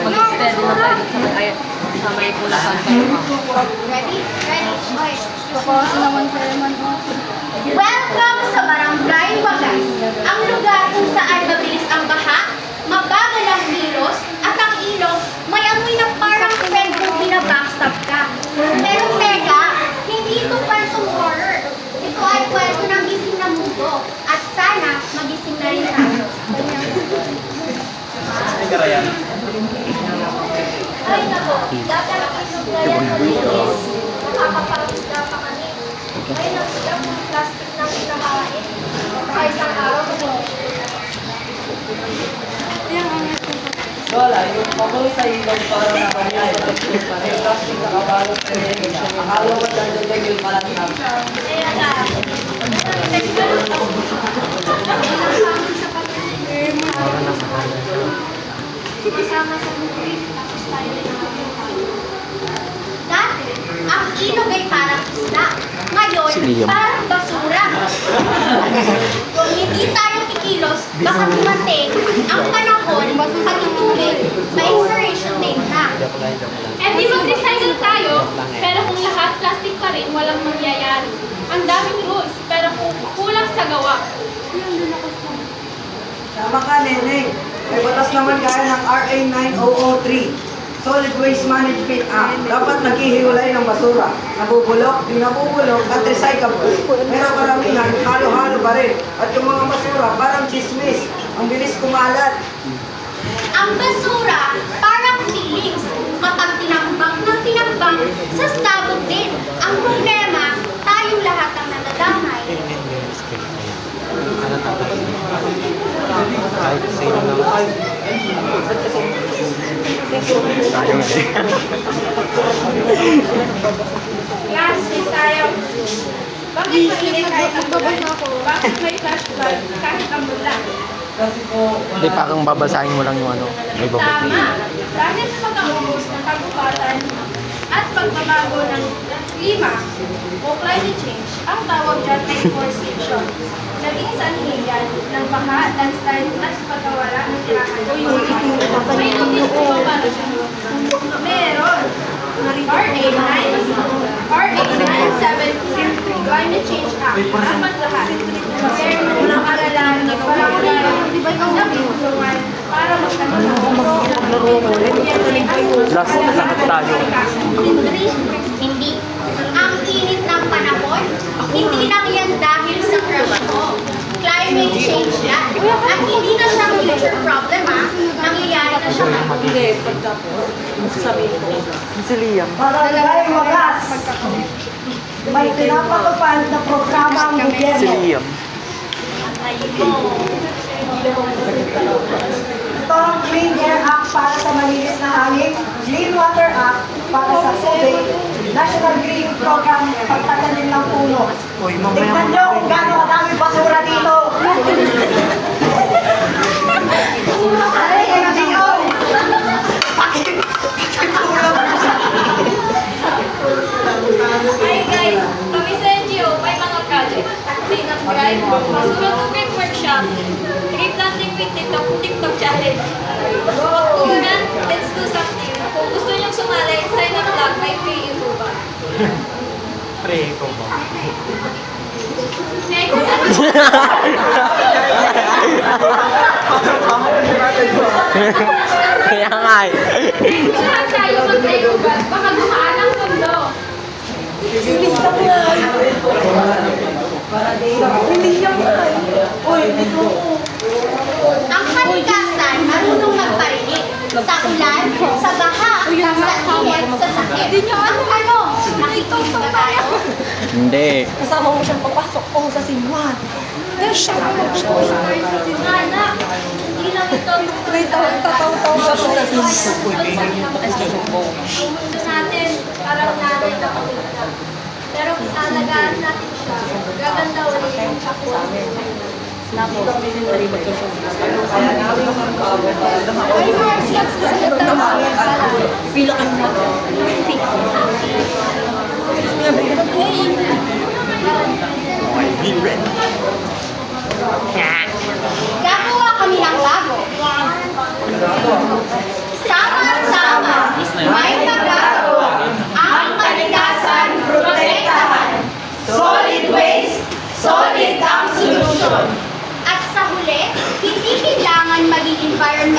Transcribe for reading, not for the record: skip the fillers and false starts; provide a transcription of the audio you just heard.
Mag-steady na tayo sa may pulasan kayo. Ready? Ready? Okay. Kapag naman sa Eman mo. Welcome sa Barangay Wagas, ang lugar kung saan mabilis ang baha, mabagal ang kilos, at ang ilog may amoy na parang friend kung binabackstab ka. Pero teka, hindi ito kwentong horror. Ito ay kwento ng gising na mundo, at sana magising na rin tayo. Ay nako, dati ang ilog na yan malinis. Nakakapangisda pa kami. Ay nagsilang ng plastic na kinakain. Baka isang araw ko. Lola, yung pakulo sa ilong para na kanya ay plastic na kabalot sa ilong. Akala ko dahil doon yung malatang. Ayan na. Sumasama sa movie, tapos tayo rin nakakita. Dati, ang ilog ay parang isda. Ngayon, parang basura. Kung hindi tayo kikilos, baka dumating ang panahon patutulin. May expiration date na. Eh di mag-recycle tayo, pero kung lahat plastic pa rin, walang mangyayari. Ang daming rules, pero kulang sa gawa. Tama ka, Neneng. May batas naman gaya ng RA 9003. Solid Waste Management Act. Dapat naghihiwalay ng basura. Nabubulok, di nabubulok, at recyclable. Pero karamihan, halo-halo pa rin. At yung mga basura, parang chismis. Ang bilis kumalat. Ang basura, parang feelings. Kapag tinambang ng tinambang, sasabog din. Ang problema, tayong lahat ang nadadamay. Kahit sino lang. Tayo hindi. Last is tayo. Bakit mainit kahit ang bulan? Bakit may flashlight kahit ang bulan? Kasi po, Hindi pa kang babasahin mo lang yung ano. May babasa. Tama. Dahil sa pag-aubos ng kagubatan at pagbabago ng klima o climate change, ang tawag dyan ay deforestation. Naging sanhiyan ng baha, landslide at pagkawala ng tirahan. May notice po ba na siya? Meron. RA 972 Climate Change Act. Dapat lahat. Pero walang aralan, walang nabitulungan para Last tayo. Hindi. Ang init ng panahon, hindi lang yan dahil sa crush mo. Climate change yan. At hindi na siya future problem, ha? Nangyayari na siya. Si Liam. Barangay Wagas. May pinapatupad na programa ang Si gobyerno. Liam. Ito ang Clean Air Act para sa malinis na hangin, Clean Water Act para sa tubig, National Green Program pagtatanim ng puno. Tignan nyo kung gano'ng kadami basura dito. Aray, NGO! Hi guys, kami sa NGO, may mga project. Clean up drive, basura tubig workshop, tree planting with TikTok challenge. Pagtunan, let's do something. Kung gusto niyong sumali, sign up lang, may free info ba? Pre ko ba? Eh, kung ano Kaya nga eh. lahat tayo mag-ecobat, baka gumaan ang mundo. Ang kalikasan, marunong magparinig. Sa ulan, sa baha, sa init, sa sakit. Ang tanong, nakikita ba tayo? Hindi. Kasama mo siyang papasok ko sa sinuan. Anak, hindi lang ito May tataw-taw ka po sa Kung gusto natin, parang nanay na pamilya. Pero kung alagaan natin siya, gaganda ulit yung sa amin. Pila ka na. Gagawa kami ng bago. environmental